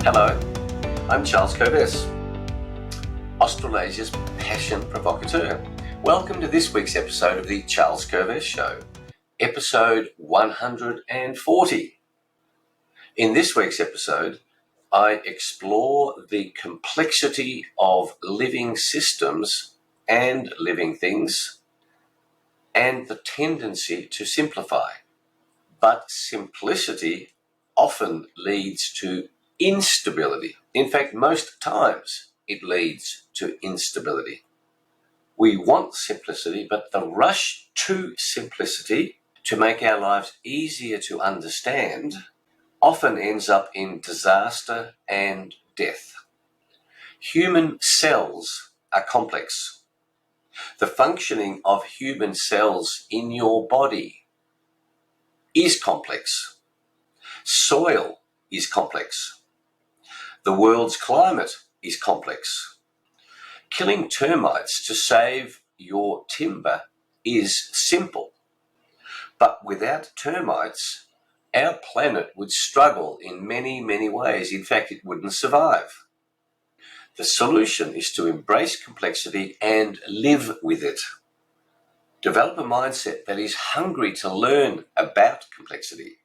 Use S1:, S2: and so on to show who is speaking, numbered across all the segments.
S1: Hello, I'm Charles Coves, Australasia's passion provocateur. Welcome to this week's episode of the Charles Coves Show, episode 140. In this week's episode, I explore the complexity of living systems and living things and the tendency to simplify. But simplicity often leads to instability. In fact, most times it leads to instability. We want simplicity, but the rush to simplicity to make our lives easier to understand often ends up in disaster and death. Human cells are complex. The functioning of human cells in your body is complex. Soil is complex. The world's climate is complex. Killing termites to save your timber is simple. But without termites, our planet would struggle in many, many ways. In fact, it wouldn't survive. The solution is to embrace complexity and live with it. Develop a mindset that is hungry to learn about complexity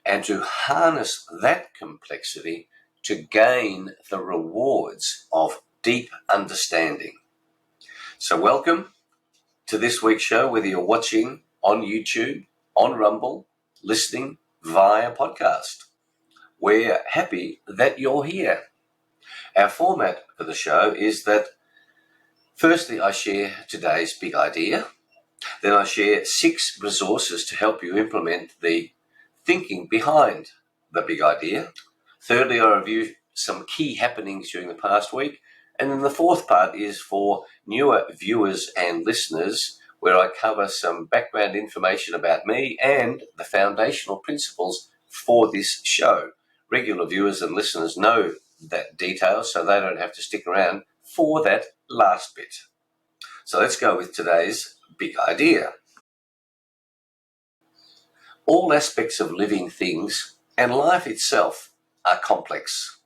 S1: and to harness that complexity to gain the rewards of deep understanding. So welcome to this week's show, whether you're watching on YouTube, on Rumble, listening via podcast. We're happy that you're here. Our format for the show is that firstly, I share today's big idea. Then I share 6 resources to help you implement the thinking behind the big idea. Thirdly, I review some key happenings during the past week. And then the fourth part is for newer viewers and listeners, where I cover some background information about me and the foundational principles for this show. Regular viewers and listeners know that detail, so they don't have to stick around for that last bit. So let's go with today's big idea. All aspects of living things and life itself are complex.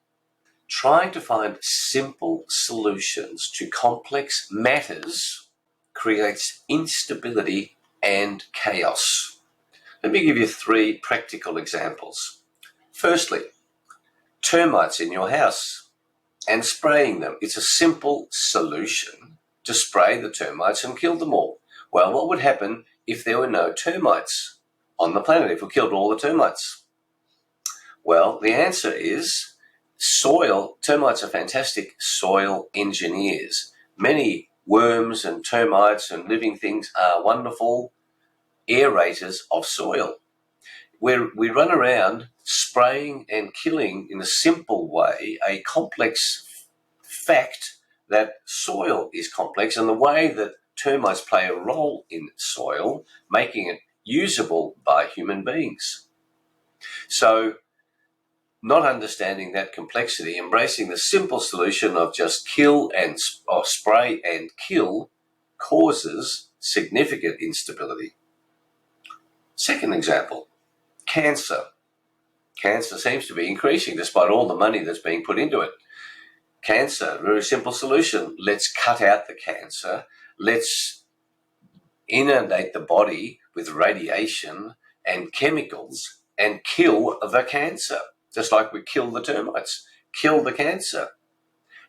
S1: Trying to find simple solutions to complex matters creates instability and chaos. Let me give you 3 practical examples. Firstly, termites in your house and spraying them. It's a simple solution to spray the termites and kill them all. Well, what would happen if there were no termites on the planet, if we killed all the termites? Well, the answer is soil. Termites are fantastic soil engineers. Many worms and termites and living things are wonderful aerators of soil. We run around spraying and killing in a simple way a complex fact that soil is complex, and the way that termites play a role in soil, making it usable by human beings. So, not understanding that complexity, embracing the simple solution of just spray and kill causes significant instability. Second example, cancer. Cancer seems to be increasing despite all the money that's being put into it. Cancer, very simple solution. Let's cut out the cancer. Let's inundate the body with radiation and chemicals and kill the cancer, just like we kill the termites. Kill the cancer.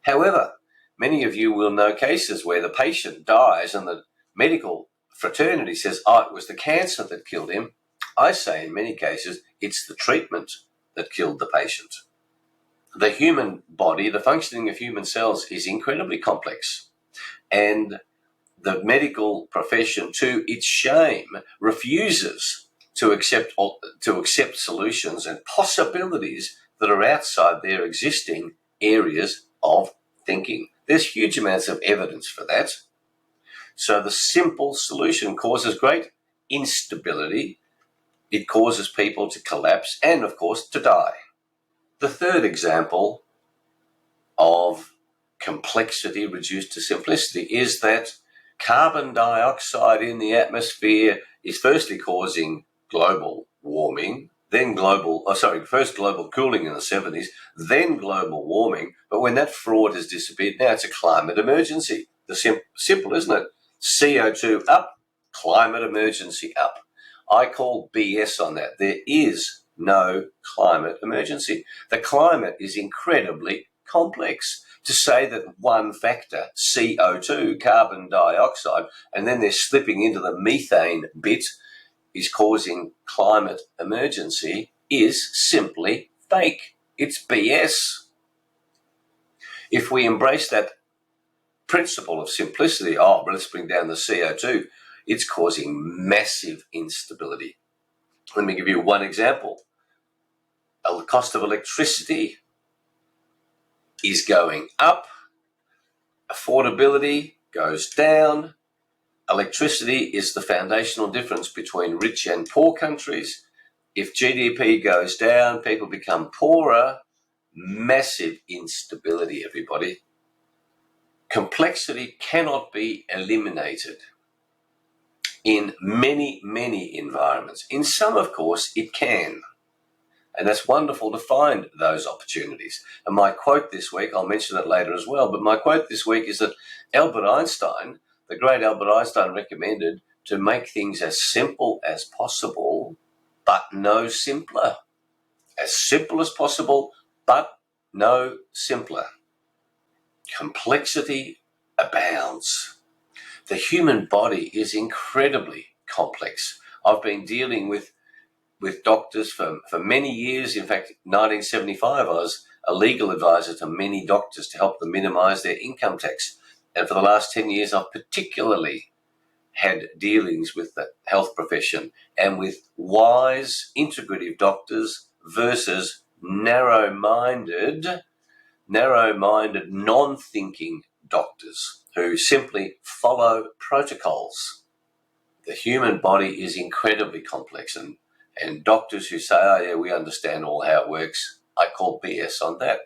S1: However, many of you will know cases where the patient dies and the medical fraternity says, it was the cancer that killed him. I say in many cases, it's the treatment that killed the patient. The human body, the functioning of human cells is incredibly complex. And the medical profession, to its shame, refuses to accept solutions and possibilities that are outside their existing areas of thinking. There's huge amounts of evidence for that. So the simple solution causes great instability. It causes people to collapse and, of course, to die. The third example of complexity reduced to simplicity is that carbon dioxide in the atmosphere is firstly causing global warming, then first global cooling in the 70s, then global warming. But when that fraud has disappeared, now it's a climate emergency. Simple, isn't it? CO2 up, climate emergency up. I call BS on that. There is no climate emergency. The climate is incredibly complex. To say that one factor, CO2, carbon dioxide, and then they're slipping into the methane bit, is causing climate emergency is simply fake. It's BS. If we embrace that principle of simplicity, let's bring down the CO2, it's causing massive instability. Let me give you one example. The cost of electricity is going up, affordability goes down. Electricity is the foundational difference between rich and poor countries. If GDP goes down, people become poorer. Massive instability, everybody. Complexity cannot be eliminated in many, many environments. In some, of course, it can. And that's wonderful to find those opportunities. And my quote this week, I'll mention it later as well, but my quote this week is that Albert Einstein, the great Albert Einstein, recommended to make things as simple as possible, but no simpler. As simple as possible, but no simpler. Complexity abounds. The human body is incredibly complex. I've been dealing with doctors for many years. In fact, 1975, I was a legal advisor to many doctors to help them minimize their income tax. And for the last 10 years, I've particularly had dealings with the health profession and with wise, integrative doctors versus narrow-minded, non-thinking doctors who simply follow protocols. The human body is incredibly complex, and doctors who say, oh yeah, we understand all how it works, I call BS on that.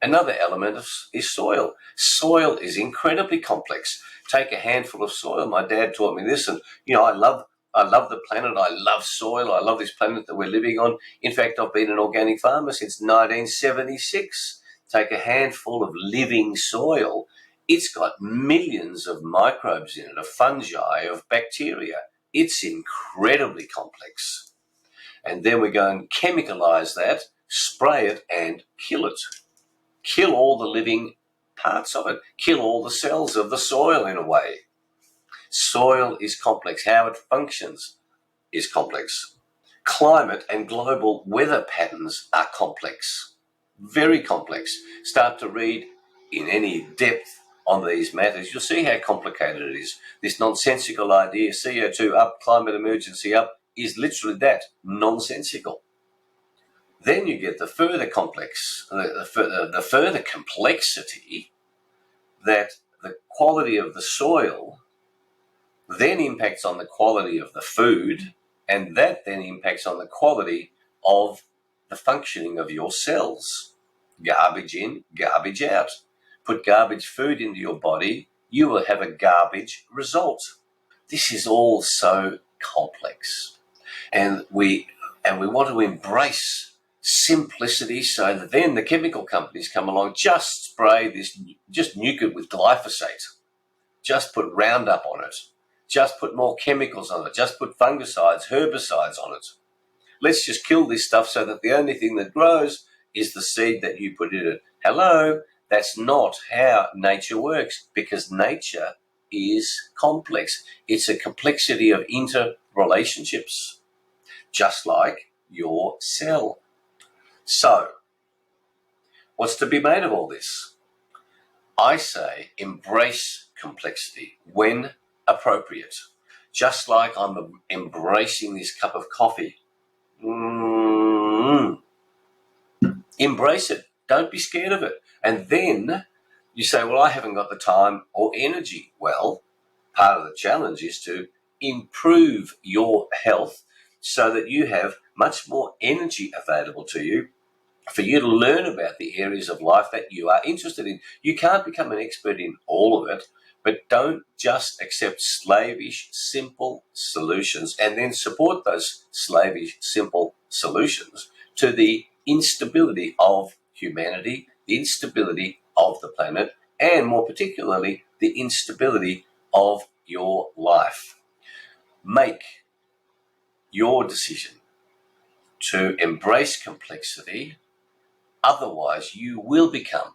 S1: Another element is soil. Soil is incredibly complex. Take a handful of soil. My dad taught me this, and I love the planet. I love soil. I love this planet that we're living on. In fact, I've been an organic farmer since 1976. Take a handful of living soil. It's got millions of microbes in it, of fungi, of bacteria. It's incredibly complex. And then we go and chemicalize that, spray it, and kill it. Kill all the living parts of it. Kill all the cells of the soil in a way. Soil is complex. How it functions is complex. Climate and global weather patterns are complex. Very complex. Start to read in any depth on these matters. You'll see how complicated it is. This nonsensical idea, CO2 up, climate emergency up, is literally that, nonsensical. Then you get the further further complexity that the quality of the soil then impacts on the quality of the food, and that then impacts on the quality of the functioning of your cells. Garbage in, garbage out. Put garbage food into your body, you will have a garbage result. This is all so complex. And we want to embrace simplicity so that then the chemical companies come along, just spray this, just nuke it with glyphosate, just put Roundup on it, just put more chemicals on it, just put fungicides, herbicides on it. Let's just kill this stuff so that the only thing that grows is the seed that you put in it. Hello, that's not how nature works, because nature is complex. It's a complexity of interrelationships, just like your cell. So, what's to be made of all this? I say embrace complexity when appropriate. Just like I'm embracing this cup of coffee. Embrace it. Don't be scared of it. And then you say, well, I haven't got the time or energy. Well, part of the challenge is to improve your health so that you have much more energy available to you for you to learn about the areas of life that you are interested in. You can't become an expert in all of it, but don't just accept slavish, simple solutions and then support those slavish, simple solutions to the instability of humanity, the instability of the planet, and more particularly, the instability of your life. Make your decision to embrace complexity, otherwise you will become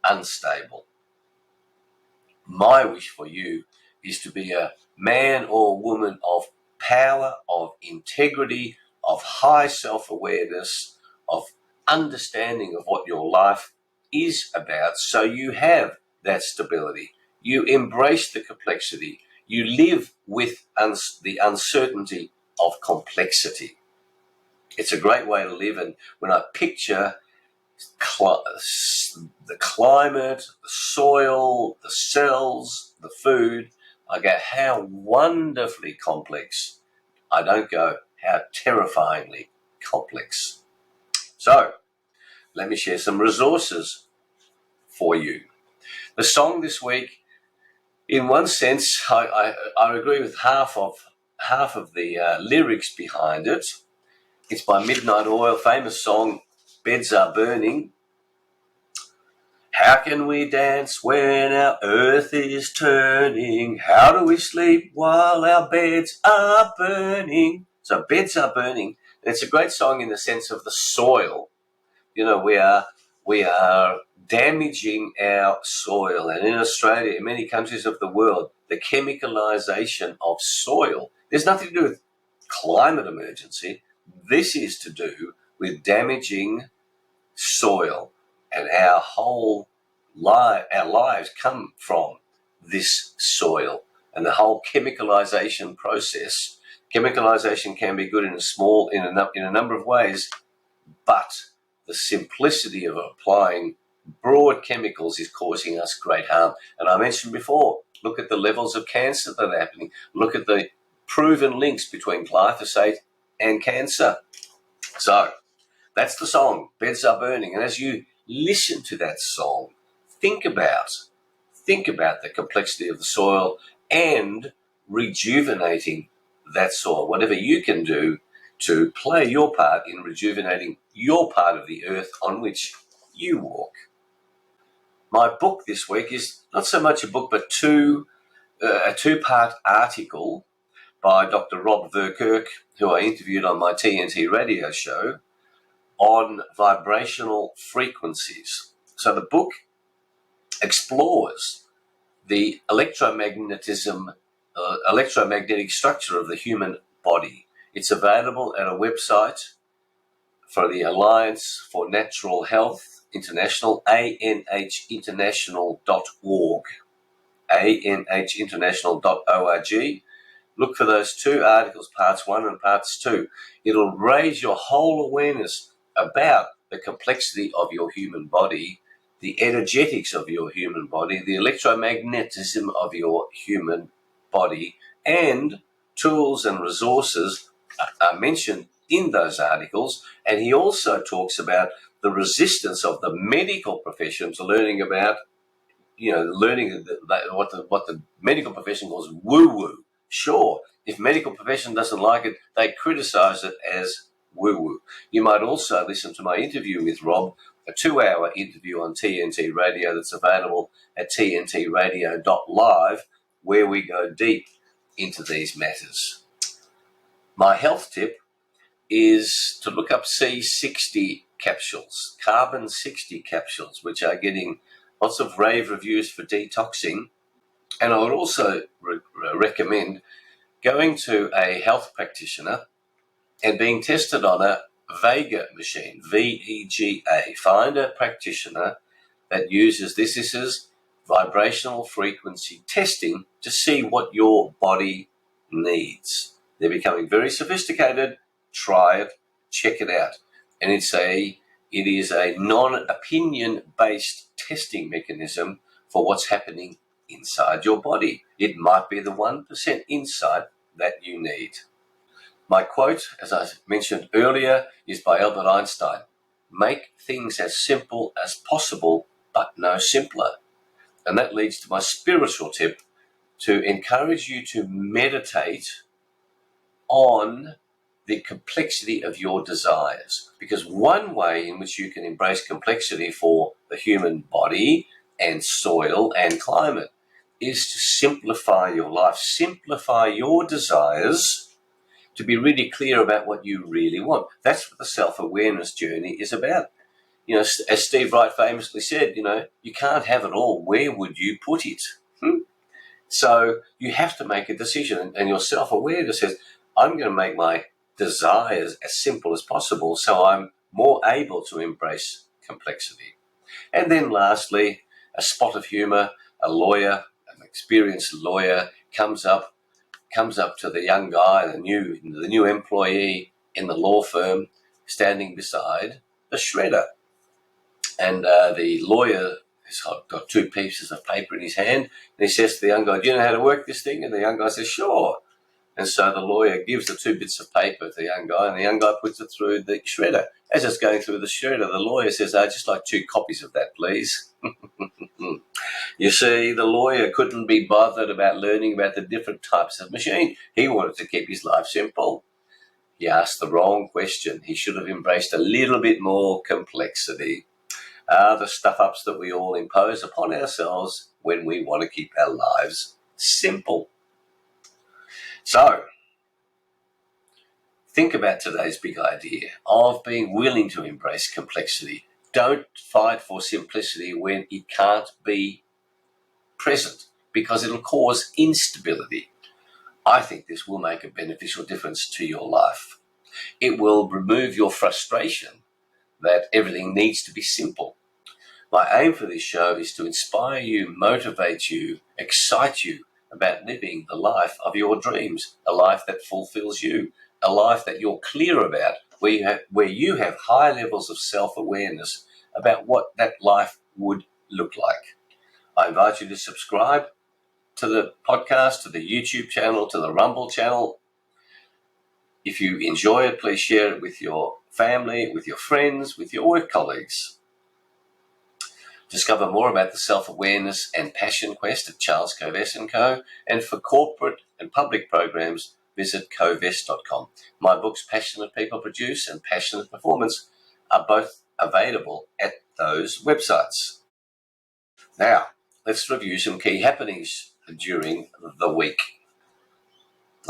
S1: unstable. My wish for you is to be a man or woman of power, of integrity, of high self-awareness, of understanding of what your life is about, so you have that stability. You embrace the complexity. You live with the uncertainty of complexity. It's a great way to live, and when I picture the climate, the soil, the cells, the food, I go, how wonderfully complex. I don't go, how terrifyingly complex. So, let me share some resources for you. The song this week, in one sense, I agree with half of the lyrics behind it. It's by Midnight Oil, famous song, Beds Are Burning. How can we dance when our earth is turning? How do we sleep while our beds are burning? So beds are burning. And it's a great song in the sense of the soil. You know, we are damaging our soil. And in Australia, in many countries of the world, the chemicalization of soil, there's nothing to do with climate emergency. This is to do with damaging soil, and our lives come from this soil and the whole chemicalization process. Chemicalization can be good in a number of ways, but the simplicity of applying broad chemicals is causing us great harm. And I mentioned before, look at the levels of cancer that are happening. Look at the proven links between glyphosate and cancer. So that's the song, Beds Are Burning. And as you listen to that song, think about the complexity of the soil and rejuvenating that soil. Whatever you can do to play your part in rejuvenating your part of the earth on which you walk. My book this week is not so much a book, but a two-part article by Dr. Rob Verkerk, who I interviewed on my TNT radio show, on vibrational frequencies. So the book explores the electromagnetic structure of the human body. It's available at a website for the Alliance for Natural Health International, ANHinternational.org, ANHinternational.org. Look for those two articles, parts 1 and parts 2. It'll raise your whole awareness about the complexity of your human body, the energetics of your human body, the electromagnetism of your human body, and tools and resources are mentioned in those articles. And he also talks about the resistance of the medical profession to learning about, what the medical profession calls woo-woo. Sure, if medical profession doesn't like it, they criticize it as woo-woo. You might also listen to my interview with Rob, a 2-hour interview on TNT Radio that's available at tntradio.live, where we go deep into these matters. My health tip is to look up C60 capsules, carbon 60 capsules, which are getting lots of rave reviews for detoxing. And I would also recommend going to a health practitioner and being tested on a Vega machine, VEGA. Find a practitioner that uses this. This is vibrational frequency testing to see what your body needs. They're becoming very sophisticated. Try it, check it out. And it is a non-opinion based testing mechanism for what's happening inside your body. It might be the 1% insight that you need. My quote, as I mentioned earlier, is by Albert Einstein. Make things as simple as possible, but no simpler. And that leads to my spiritual tip, to encourage you to meditate on the complexity of your desires. Because one way in which you can embrace complexity for the human body and soil and climate is to simplify your life, simplify your desires, to be really clear about what you really want. That's what the self-awareness journey is about. As Steve Wright famously said, you can't have it all. Where would you put it? So you have to make a decision, and your self-awareness says, I'm going to make my desires as simple as possible so I'm more able to embrace complexity. And then lastly, a spot of humor, a lawyer, an experienced lawyer comes up to the young guy, the new employee in the law firm, standing beside the shredder. And the lawyer has got two pieces of paper in his hand, and he says to the young guy, do you know how to work this thing? And the young guy says, sure. And so the lawyer gives the two bits of paper to the young guy, and the young guy puts it through the shredder. As it's going through the shredder, the lawyer says, I'd just like 2 copies of that, please. You see, the lawyer couldn't be bothered about learning about the different types of machine. He wanted to keep his life simple. He asked the wrong question. He should have embraced a little bit more complexity. The stuff-ups that we all impose upon ourselves when we want to keep our lives simple. So, think about today's big idea of being willing to embrace complexity. Don't fight for simplicity when it can't be present, because it'll cause instability. I think this will make a beneficial difference to your life. It will remove your frustration that everything needs to be simple. My aim for this show is to inspire you, motivate you, excite you about living the life of your dreams, a life that fulfills you, a life that you're clear about, where you have high levels of self-awareness about what that life would look like. I invite you to subscribe to the podcast, to the YouTube channel, to the Rumble channel. If you enjoy it, please share it with your family, with your friends, with your work colleagues. Discover more about the self-awareness and passion quest of Charles Kovess & Co. And for corporate and public programs, visit covess.com. My books, Passionate People Produce and Passionate Performance, are both available at those websites. Now, let's review some key happenings during the week.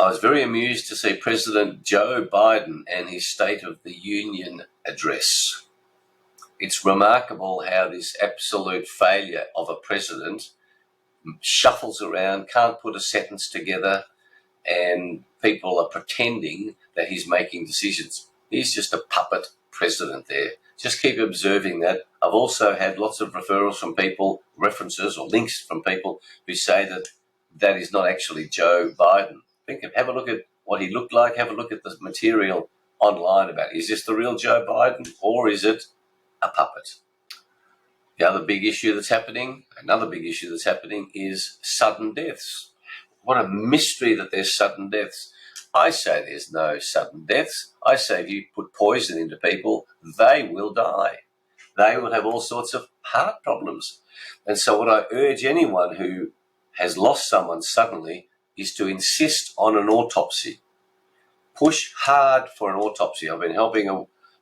S1: I was very amused to see President Joe Biden and his State of the Union address. It's remarkable how this absolute failure of a president shuffles around, can't put a sentence together, and people are pretending that he's making decisions. He's just a puppet president there. Just keep observing that. I've also had lots of referrals from people, references or links from people who say that that is not actually Joe Biden. Have a look at what he looked like, have a look at the material online about it. Is this the real Joe Biden, or is it a puppet? The other big issue that's happening, another big issue that's happening, is sudden deaths. What a mystery that there's sudden deaths. I say there's no sudden deaths. I say if you put poison into people, they will die. They will have all sorts of heart problems. And so what I urge anyone who has lost someone suddenly is to insist on an autopsy. Push hard for an autopsy. I've been helping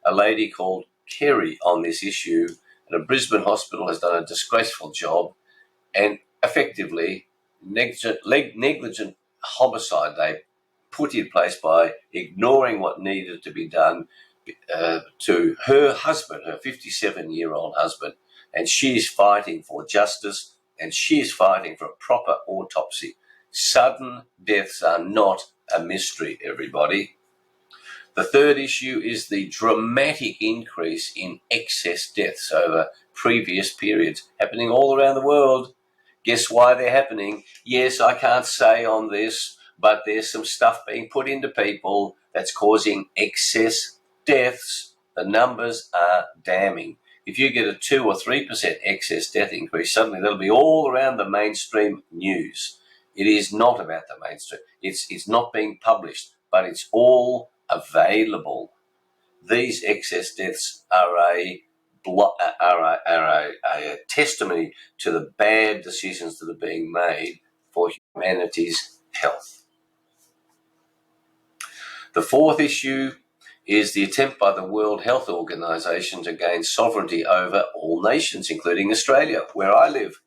S1: a lady called Kerry on this issue, and a Brisbane hospital has done a disgraceful job, and effectively negligent homicide they put in place by ignoring what needed to be done to her husband, her 57-year-old husband, and she's fighting for justice, and she's fighting for a proper autopsy. Sudden deaths are not a mystery, everybody. The third issue is the dramatic increase in excess deaths over previous periods, happening all around the world. Guess why they're happening? Yes, I can't say on this, but there's some stuff being put into people that's causing excess deaths. The numbers are damning. If you get a 2 or 3% excess death increase, suddenly that'll be all around the mainstream news. It is not about the mainstream. It's not being published, but it's all available. These excess deaths are a testimony to the bad decisions that are being made for humanity's health. The fourth issue is the attempt by the World Health Organization to gain sovereignty over all nations, including Australia, where I live.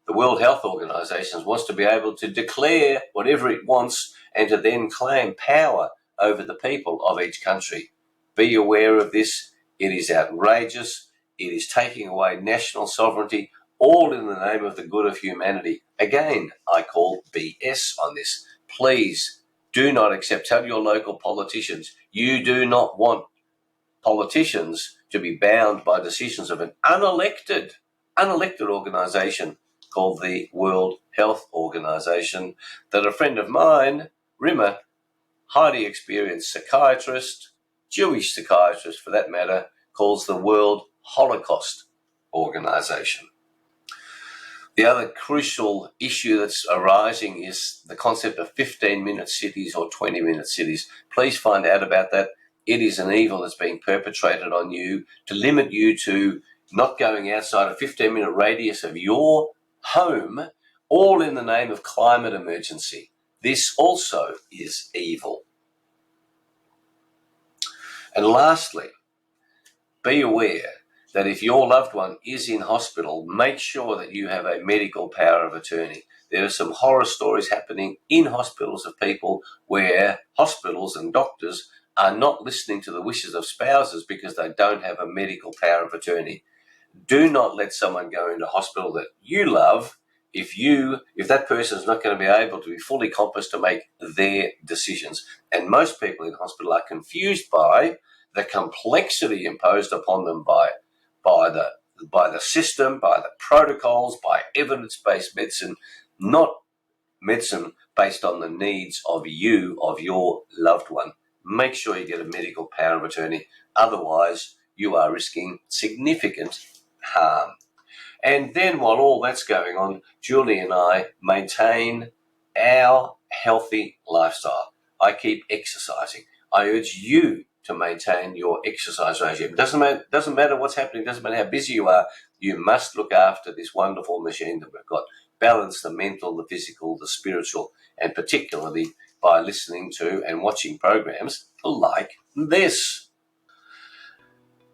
S1: The World Health Organization wants to be able to declare whatever it wants and to then claim power over the people of each country. Be aware of this. It is outrageous. It is taking away national sovereignty, all in the name of the good of humanity. Again, I call BS on this. Please do not accept. Tell your local politicians you do not want politicians to be bound by decisions of an unelected organisation called the World Health Organization that a friend of mine, Rimmer, highly experienced psychiatrist, Jewish psychiatrist for that matter, calls the World Holocaust Organization. The other crucial issue that's arising is the concept of 15-minute cities or 20-minute cities. Please find out about that. It is an evil that's being perpetrated on you to limit you to not going outside a 15-minute radius of your home, all in the name of climate emergency. This also is evil. And lastly, be aware that if your loved one is in hospital, make sure that you have a medical power of attorney. There are some horror stories happening in hospitals of people where hospitals and doctors are not listening to the wishes of spouses because they don't have a medical power of attorney. Do not let someone go into hospital that you love if that person is not going to be able to be fully competent to make their decisions. And most people in hospital are confused by the complexity imposed upon them by the system, by the protocols, by evidence-based medicine, not medicine based on the needs of your loved one. Make sure you get a medical power of attorney. Otherwise, you are risking significant harm. And then while all that's going on, Julie and I maintain our healthy lifestyle. I keep exercising. I urge you to maintain your exercise regime. Doesn't matter what's happening, doesn't matter how busy you are, you must look after this wonderful machine that we've got. Balance the mental, the physical, the spiritual, and particularly by listening to and watching programs like this.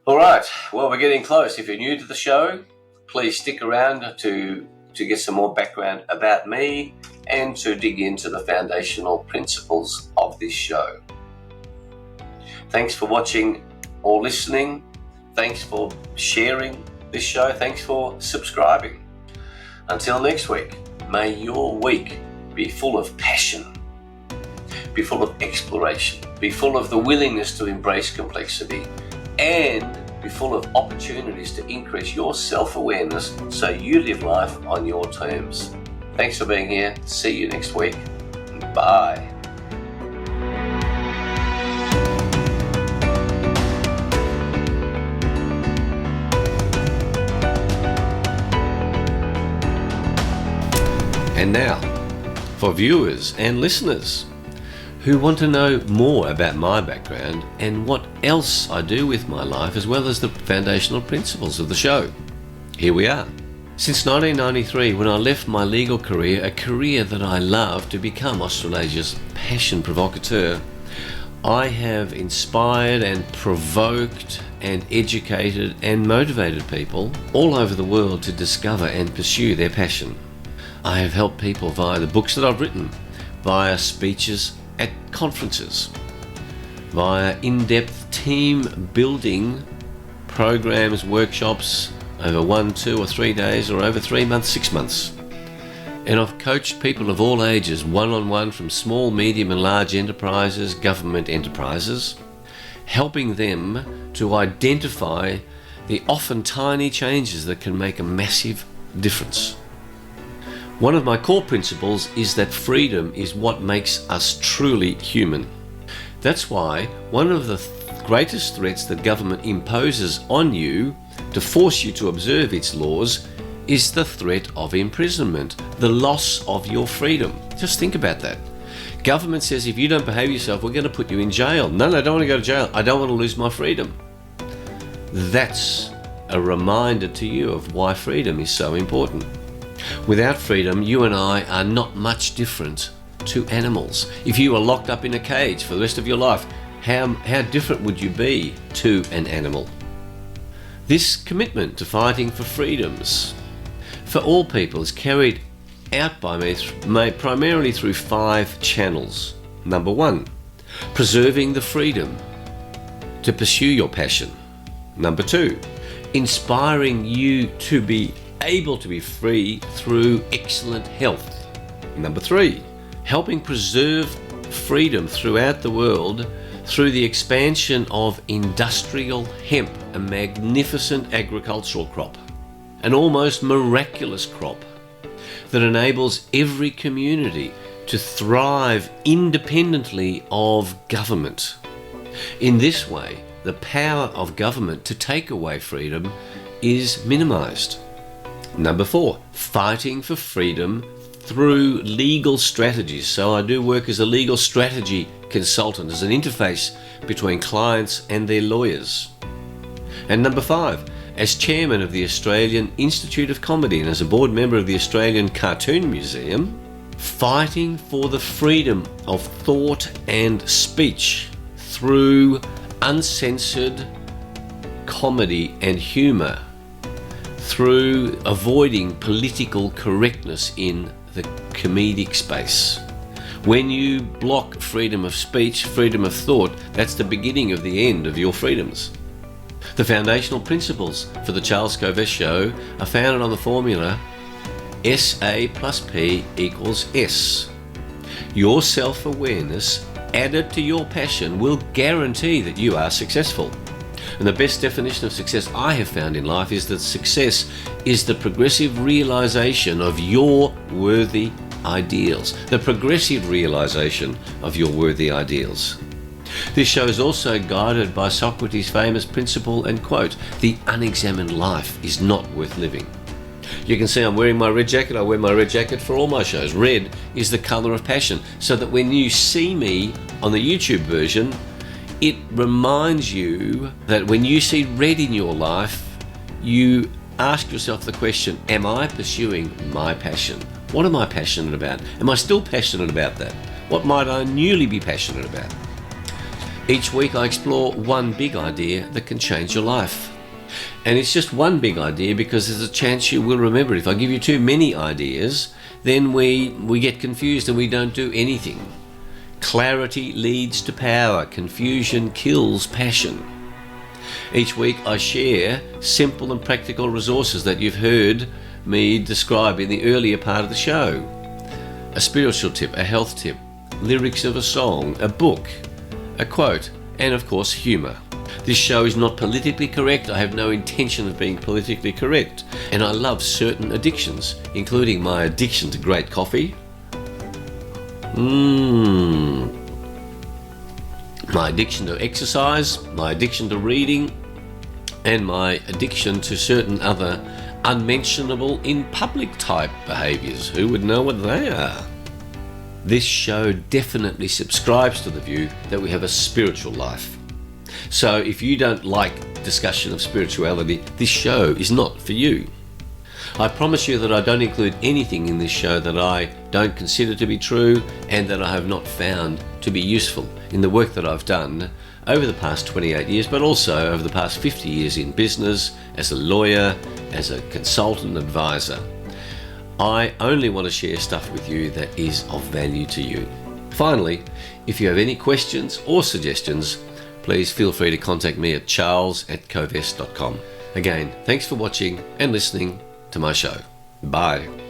S1: All right, well, we're getting close. If you're new to the show, please stick around to get some more background about me and to dig into the foundational principles of this show. Thanks for watching or listening. Thanks for sharing this show. Thanks for subscribing. Until next week, may your week be full of passion, be full of exploration, be full of the willingness to embrace complexity, and be full of opportunities to increase your self-awareness so you live life on your terms. Thanks for being here. See you next week. Bye. And now, for viewers and listeners who want to know more about my background and what else I do with my life, as well as the foundational principles of the show. Here we are. Since 1993, when I left my legal career, a career that I love, to become Australasia's passion provocateur, I have inspired and provoked and educated and motivated people all over the world to discover and pursue their passion. I have helped people via the books that I've written, via speeches at conferences, via in-depth team building programs, workshops over 1, 2 or 3 days, or over 3 months, 6 months. And I've coached people of all ages, one-on-one, from small, medium and large enterprises, government enterprises, helping them to identify the often tiny changes that can make a massive difference. One of my core principles is that freedom is what makes us truly human. That's why one of the greatest threats that government imposes on you to force you to observe its laws is the threat of imprisonment, the loss of your freedom. Just think about that. Government says if you don't behave yourself, we're going to put you in jail. No, I don't want to go to jail. I don't want to lose my freedom. That's a reminder to you of why freedom is so important. Without freedom, you and I are not much different
S2: to animals. If you were locked up in a cage for the rest of your life, how different would you be to an animal? This commitment to fighting for freedoms for all people is carried out by me primarily through 5 channels. Number 1, preserving the freedom to pursue your passion. Number 2, inspiring you to be able to be free through excellent health. Number 3, helping preserve freedom throughout the world through the expansion of industrial hemp, a magnificent agricultural crop, an almost miraculous crop that enables every community to thrive independently of government. In this way, the power of government to take away freedom is minimized. Number 4, fighting for freedom through legal strategies. So I do work as a legal strategy consultant, as an interface between clients and their lawyers. And number 5, as chairman of the Australian Institute of Comedy and as a board member of the Australian Cartoon Museum, fighting for the freedom of thought and speech through uncensored comedy and humour, through avoiding political correctness in the comedic space. When you block freedom of speech, freedom of thought, that's the beginning of the end of your freedoms. The foundational principles for the Charles Covess Show are founded on the formula SA plus P equals S. Your self-awareness added to your passion will guarantee that you are successful. And the best definition of success I have found in life is that success is the progressive realization of your worthy ideals. The progressive realization of your worthy ideals. This show is also guided by Socrates' famous principle and quote, "The unexamined life is not worth living." You can see I'm wearing my red jacket. I wear my red jacket for all my shows. Red is the color of passion, so that when you see me on the YouTube version, it reminds you that when you see red in your life, you ask yourself the question, am I pursuing my passion? What am I passionate about? Am I still passionate about that? What might I newly be passionate about? Each week I explore one big idea that can change your life. And it's just one big idea because there's a chance you will remember it. If I give you too many ideas, then we get confused and we don't do anything. Clarity leads to power. Confusion kills passion. Each week I share simple and practical resources that you've heard me describe in the earlier part of the show. A spiritual tip, a health tip, lyrics of a song, a book, a quote, and of course humour. This show is not politically correct. I have no intention of being politically correct. And I love certain addictions, including my addiction to great coffee, my addiction to exercise, my addiction to reading, and my addiction to certain other unmentionable in public type behaviours. Who would know what they are? This show definitely subscribes to the view that we have a spiritual life. So if you don't like discussion of spirituality, this show is not for you. I promise you that I don't include anything in this show that I don't consider to be true and that I have not found to be useful in the work that I've done over the past 28 years, but also over the past 50 years in business, as a lawyer, as a consultant advisor. I only want to share stuff with you that is of value to you. Finally, if you have any questions or suggestions, please feel free to contact me at charles@covess.com. Again, thanks for watching and listening to my show. Bye.